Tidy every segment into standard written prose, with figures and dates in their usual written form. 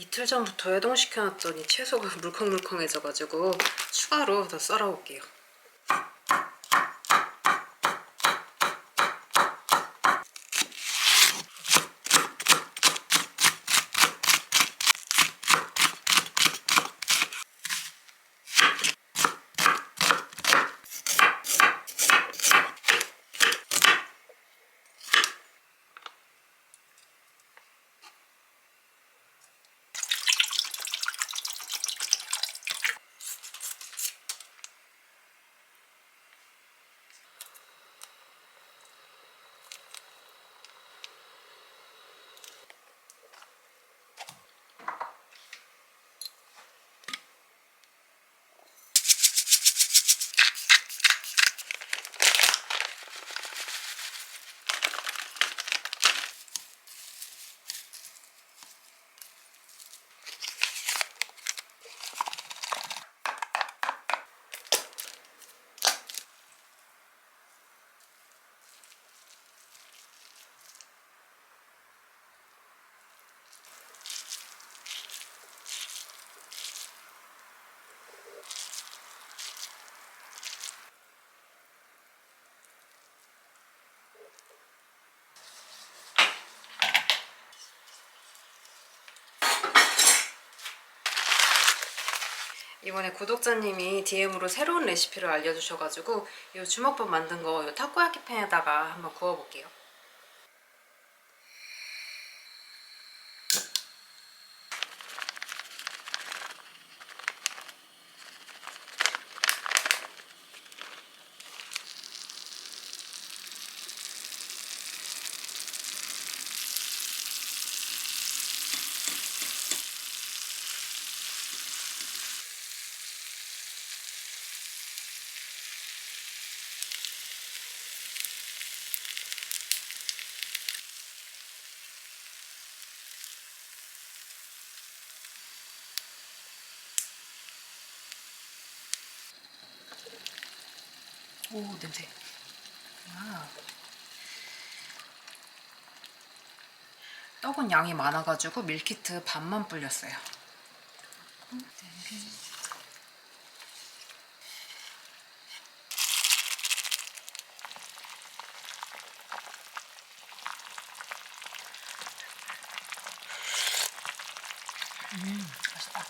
이틀 전부터 해동시켜놨더니 채소가 물컹물컹해져가지고 추가로 더 썰어올게요. 이번에 구독자님이 DM으로 새로운 레시피를 알려주셔가지고 이 주먹밥 만든 거 이 타코야키 팬에다가 한번 구워볼게요. 오, 냄새. 아. 떡은 양이 많아가지고 밀키트 반만 불렸어요. 맛있다.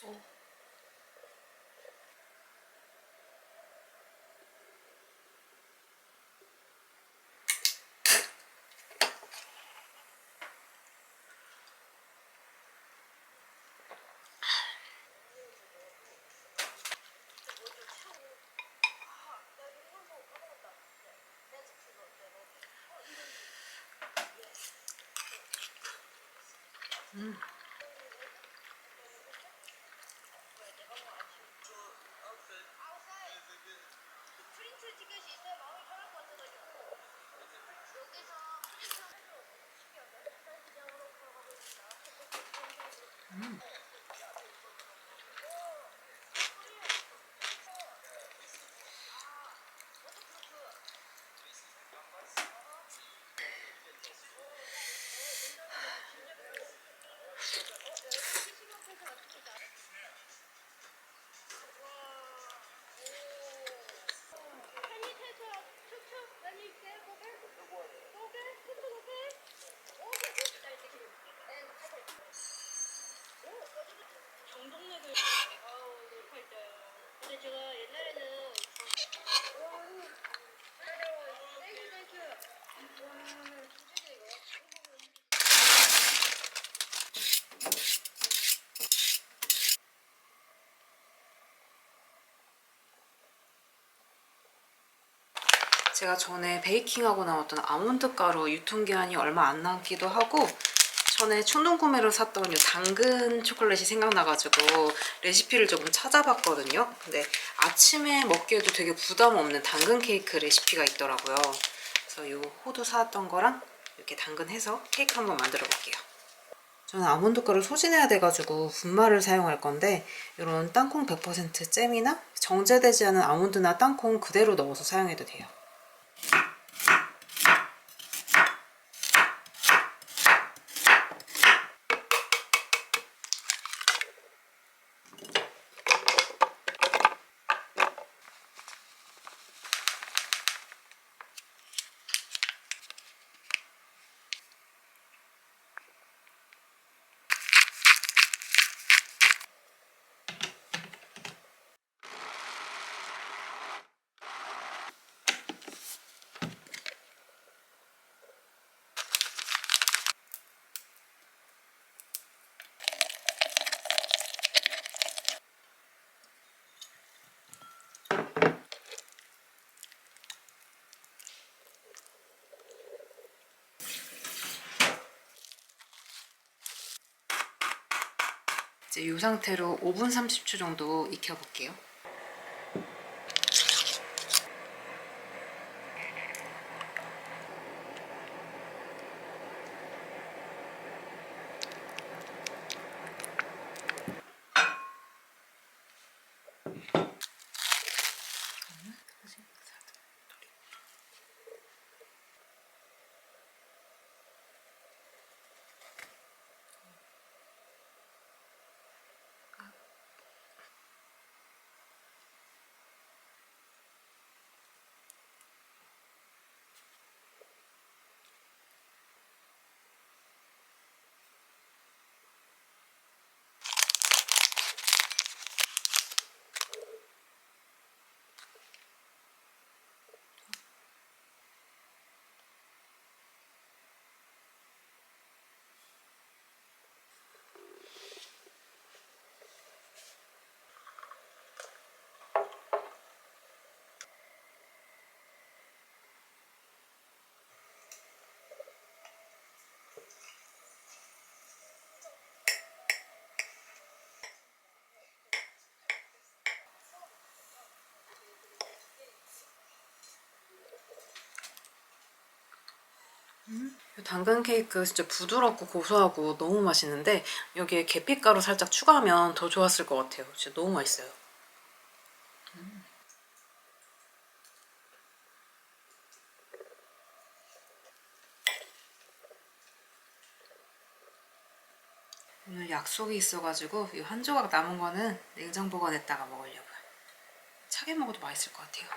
오. 정동맥을 녹화할 때. 근데 제가 옛날에는 제가 전에 베이킹하고 나왔던 아몬드 가루 유통기한이 얼마 안 남기도 하고 전에 충동구매로 샀던 이 당근 초콜릿이 생각나가지고 레시피를 조금 찾아봤거든요. 근데 아침에 먹기에도 되게 부담 없는 당근 케이크 레시피가 있더라고요. 그래서 이 호두 사왔던 거랑 이렇게 당근해서 케이크 한번 만들어 볼게요. 저는 아몬드 가루 소진해야 돼가지고 분말을 사용할 건데 이런 땅콩 100% 잼이나 정제되지 않은 아몬드나 땅콩 그대로 넣어서 사용해도 돼요. 이제 이 상태로 5분 30초 정도 익혀볼게요. 당근 케이크 진짜 부드럽고 고소하고 너무 맛있는데 여기에 계피가루 살짝 추가하면 더 좋았을 것 같아요. 진짜 너무 맛있어요. 오늘 약속이 있어가지고 이 한 조각 남은 거는 냉장 보관했다가 먹으려고요. 차게 먹어도 맛있을 것 같아요.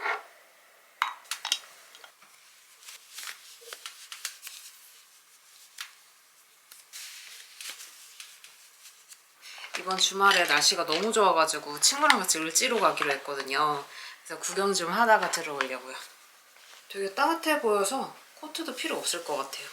이번 주말에 날씨가 너무 좋아가지고 친구랑 같이 을지로 가기로 했거든요. 그래서 구경 좀 하다가 들어오려고요. 되게 따뜻해 보여서 코트도 필요 없을 것 같아요.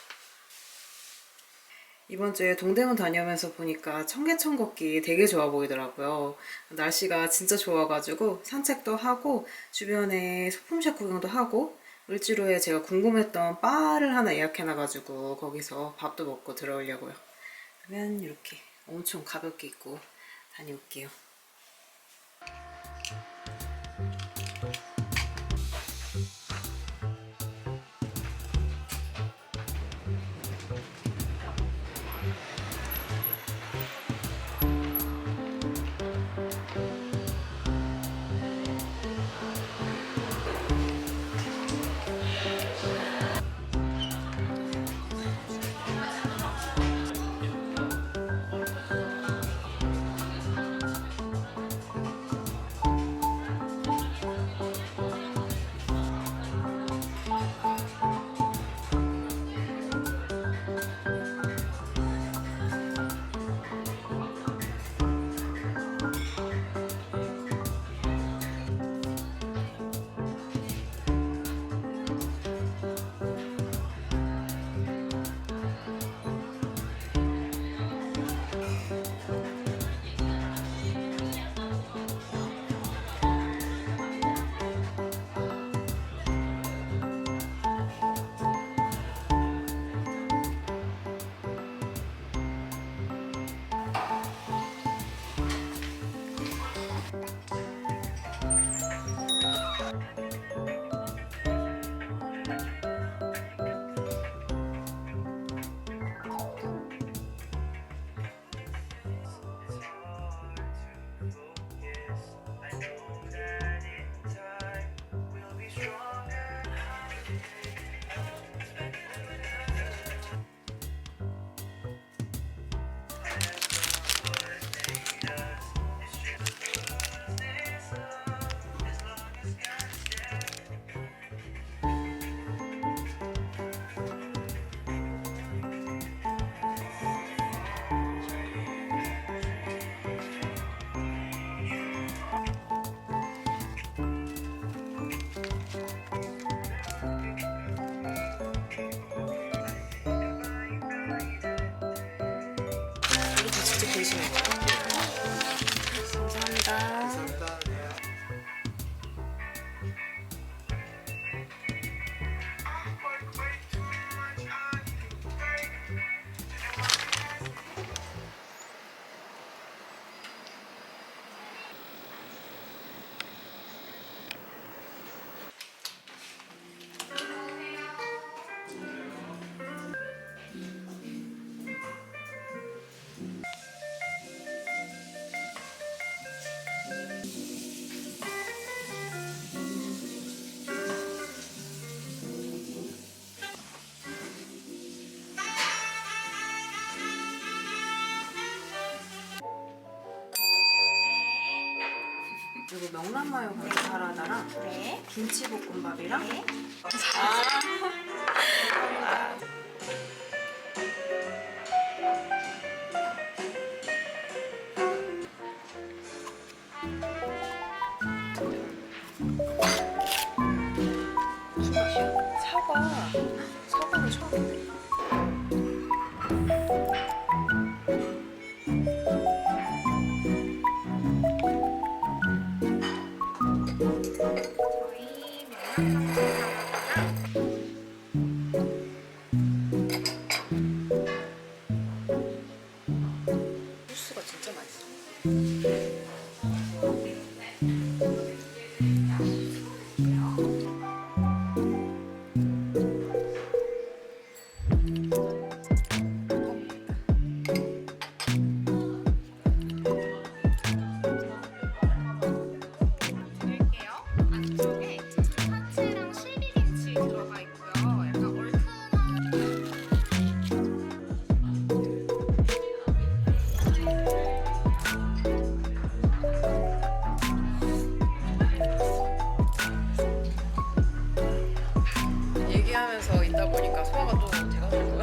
이번 주에 동대문 다녀오면서 보니까 청계천 걷기 되게 좋아 보이더라고요. 날씨가 진짜 좋아가지고 산책도 하고 주변에 소품샵 구경도 하고 을지로에 제가 궁금했던 바를 하나 예약해놔가지고 거기서 밥도 먹고 들어오려고요. 그러면 이렇게 엄청 가볍게 입고 다녀올게요. 드시는 거예요? 감사합니다. 감사합니다. 네. 그리고 명란마요 가지 사라다랑 네. 김치볶음밥이랑 네. 무슨 맛이야? 사과를 처음 저희 명란젓 소스가 진짜 맛있어. 드릴게요. 안쪽에 파채랑 실비김치 들어가 있고요. 약간 얼큰한 얘기하면서 있다 보니까 소화가 또 돼가지고.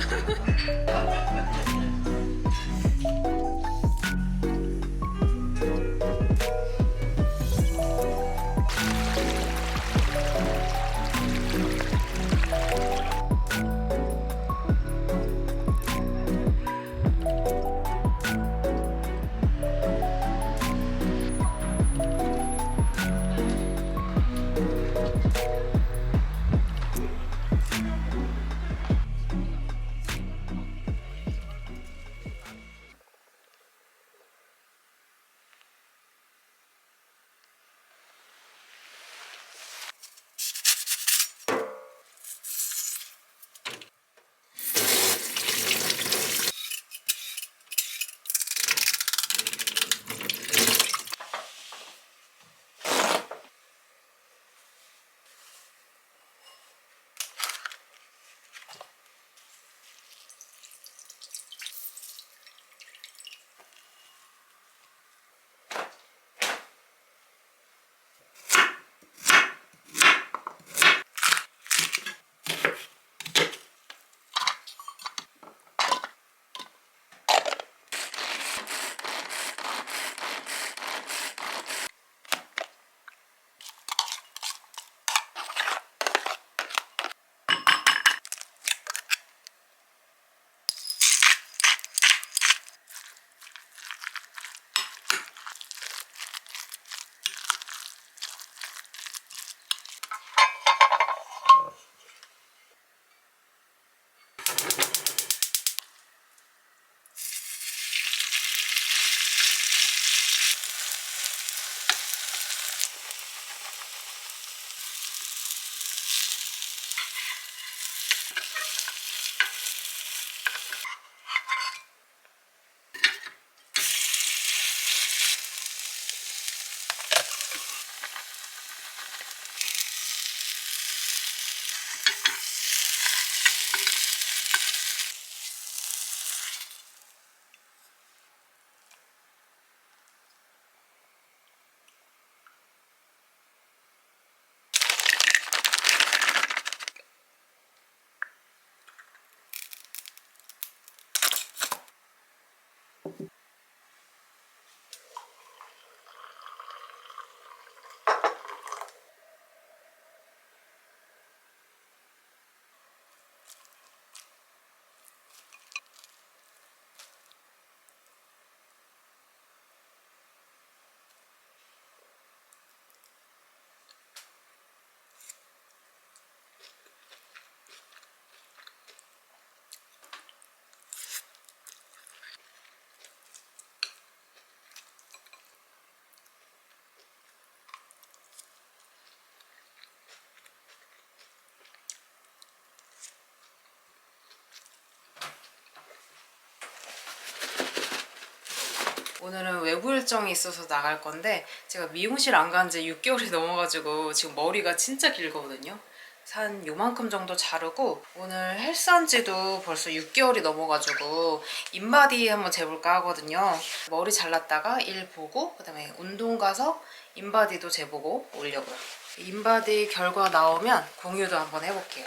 오늘은 외부 일정이 있어서 나갈 건데 제가 미용실 안 간 지 6개월이 넘어가지고 지금 머리가 진짜 길거든요. 그래서 한 요만큼 정도 자르고 오늘 헬스한 지도 벌써 6개월이 넘어가지고 인바디 한번 재볼까 하거든요. 머리 잘랐다가 일 보고 그다음에 운동 가서 인바디도 재보고 오려고요. 인바디 결과 나오면 공유도 한번 해볼게요.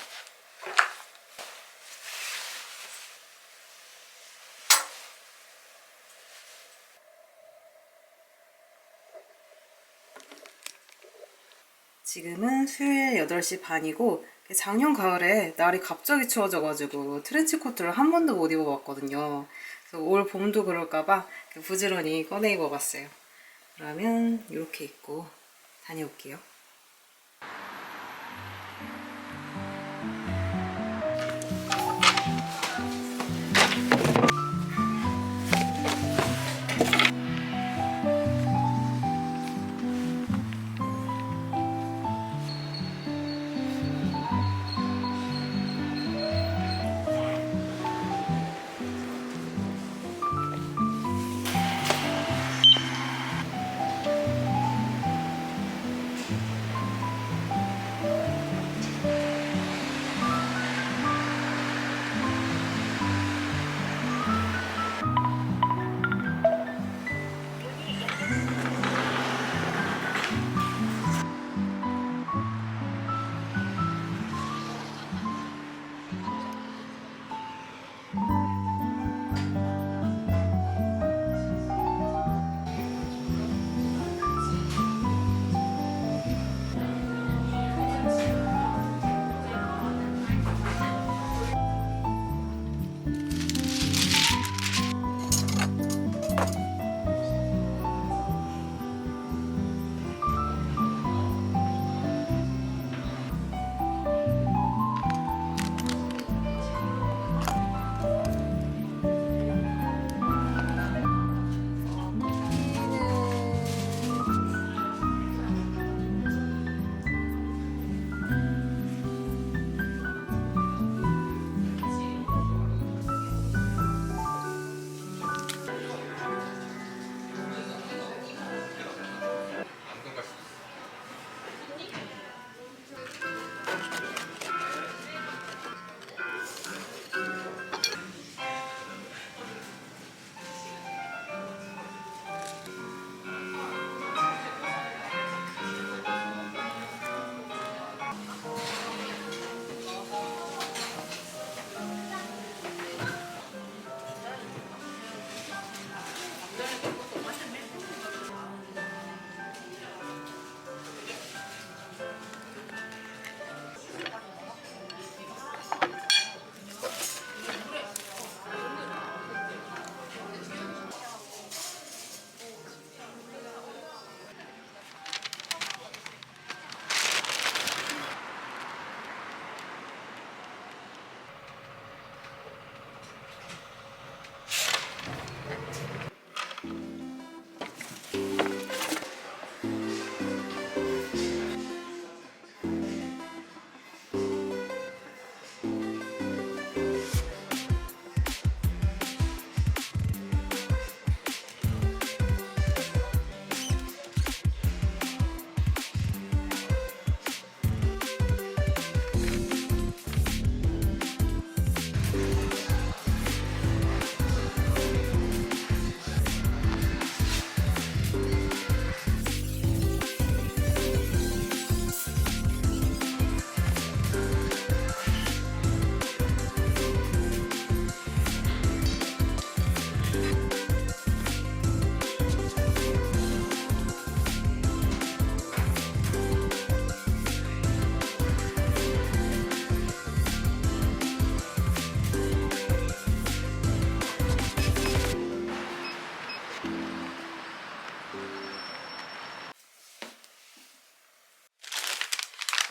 지금은 수요일 8시 반이고 작년 가을에 날이 갑자기 추워져가지고 트렌치코트를 한 번도 못 입어봤거든요. 그래서 올 봄도 그럴까봐 부지런히 꺼내 입어봤어요. 그러면 이렇게 입고 다녀올게요.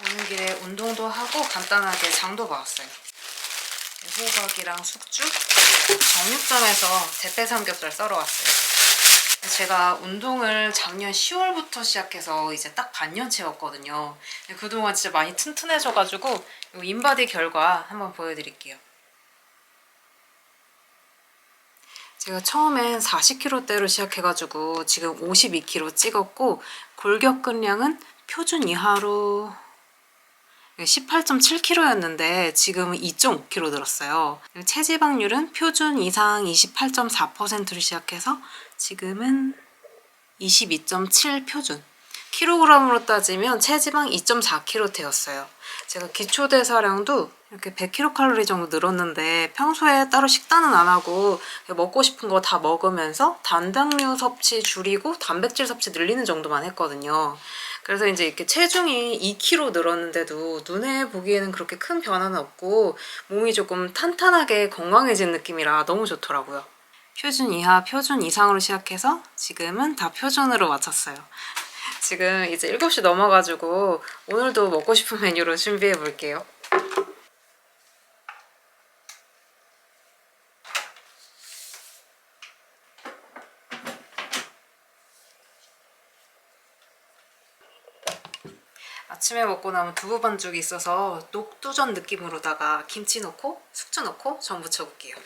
오는 길에 운동도 하고 간단하게 장도 봐왔어요. 호박이랑 숙주, 정육점에서 대패 삼겹살 썰어 왔어요. 제가 운동을 작년 10월부터 시작해서 이제 딱 반년 채웠거든요. 그동안 진짜 많이 튼튼해져가지고 이 인바디 결과 한번 보여드릴게요. 제가 처음엔 40kg대로 시작해가지고 지금 52kg 찍었고 골격근량은 표준 이하로 18.7kg였는데 지금은 2.5kg 늘었어요. 체지방률은 표준 이상 28.4%를 시작해서 지금은 22.7 표준. 킬로그램으로 따지면 체지방 2.4kg 되었어요. 제가 기초대사량도 이렇게 100kcal 정도 늘었는데 평소에 따로 식단은 안 하고 먹고 싶은 거 다 먹으면서 단당류 섭취 줄이고 단백질 섭취 늘리는 정도만 했거든요. 그래서 이제 이렇게 체중이 2kg 늘었는데도 눈에 보기에는 그렇게 큰 변화는 없고 몸이 조금 탄탄하게 건강해진 느낌이라 너무 좋더라고요. 표준 이하, 표준 이상으로 시작해서 지금은 다 표준으로 마쳤어요. 지금 이제 7시 넘어가지고 오늘도 먹고 싶은 메뉴로 준비해 볼게요. 아침에 먹고 남은 두부 반죽이 있어서 녹두전 느낌으로다가 김치 넣고 숙주 넣고 전 부쳐볼게요.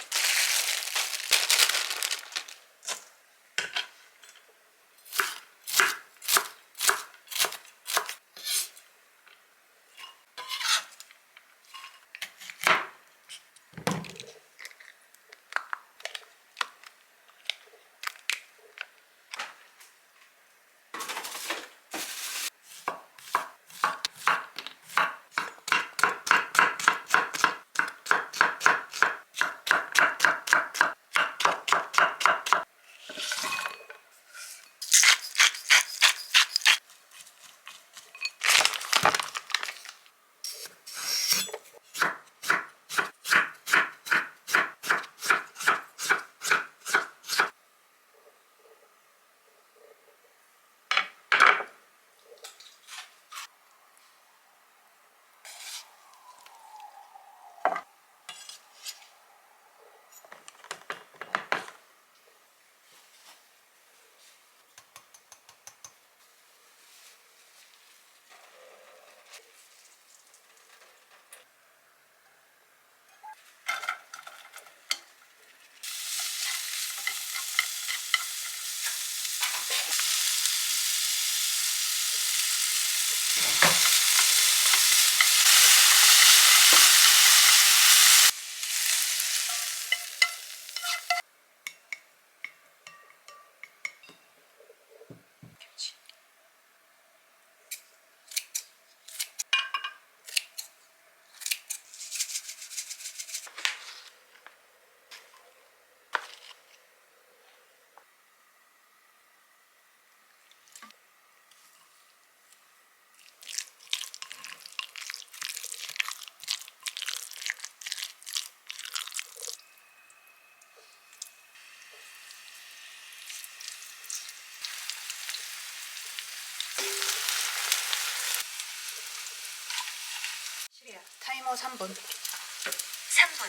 타이머 3분. 3분.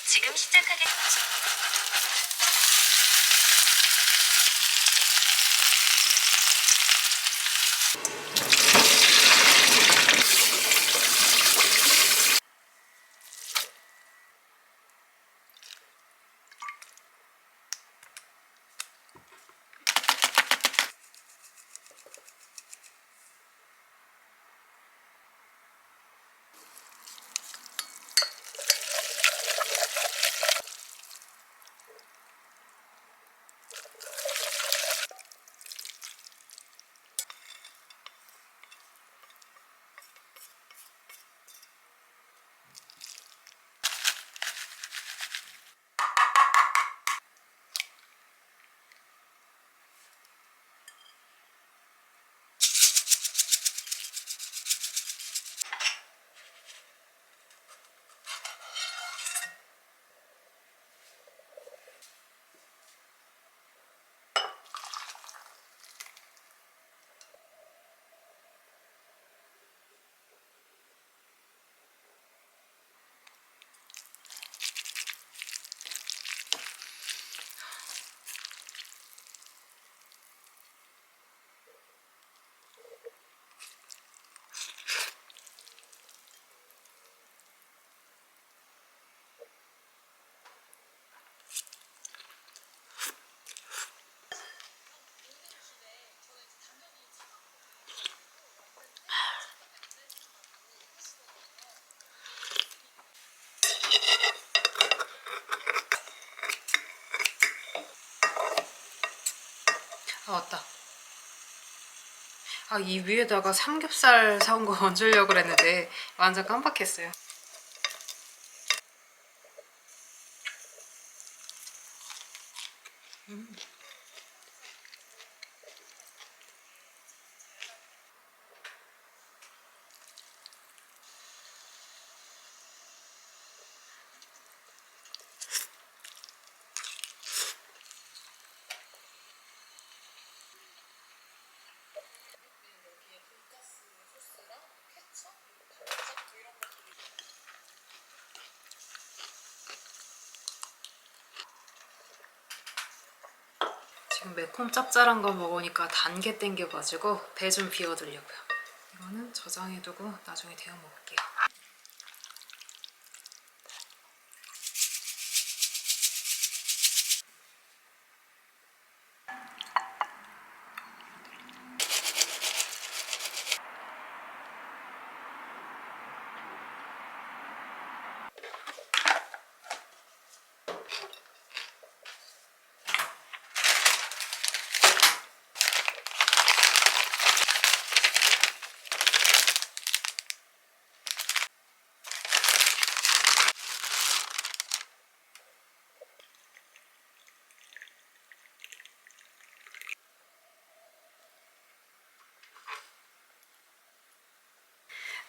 지금 시작하겠습니다. 아, 맞다. 아, 이 위에다가 삼겹살 사온 거 얹으려고 그랬는데 완전 깜빡했어요. 지금 매콤 짭짤한 거 먹으니까 단 게 땡겨가지고 배 좀 비워두려고요. 이거는 저장해두고 나중에 데워 먹을게요.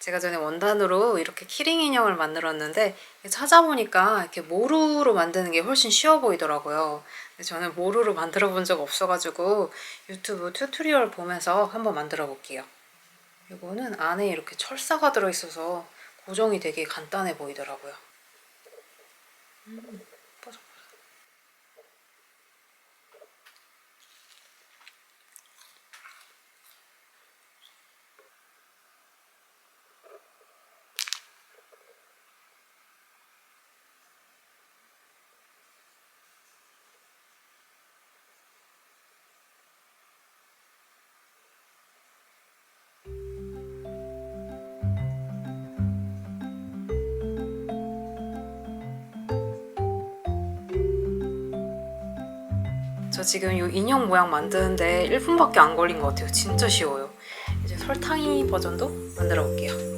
제가 전에 원단으로 이렇게 키링 인형을 만들었는데 찾아보니까 이렇게 모루로 만드는 게 훨씬 쉬워 보이더라고요. 근데 저는 모루로 만들어 본 적 없어가지고 유튜브 튜토리얼 보면서 한번 만들어 볼게요. 이거는 안에 이렇게 철사가 들어있어서 고정이 되게 간단해 보이더라고요. 뽀송. 저 지금 이 인형 모양 만드는데 1분밖에 안 걸린 것 같아요. 진짜 쉬워요. 이제 설탕이 버전도 만들어 볼게요.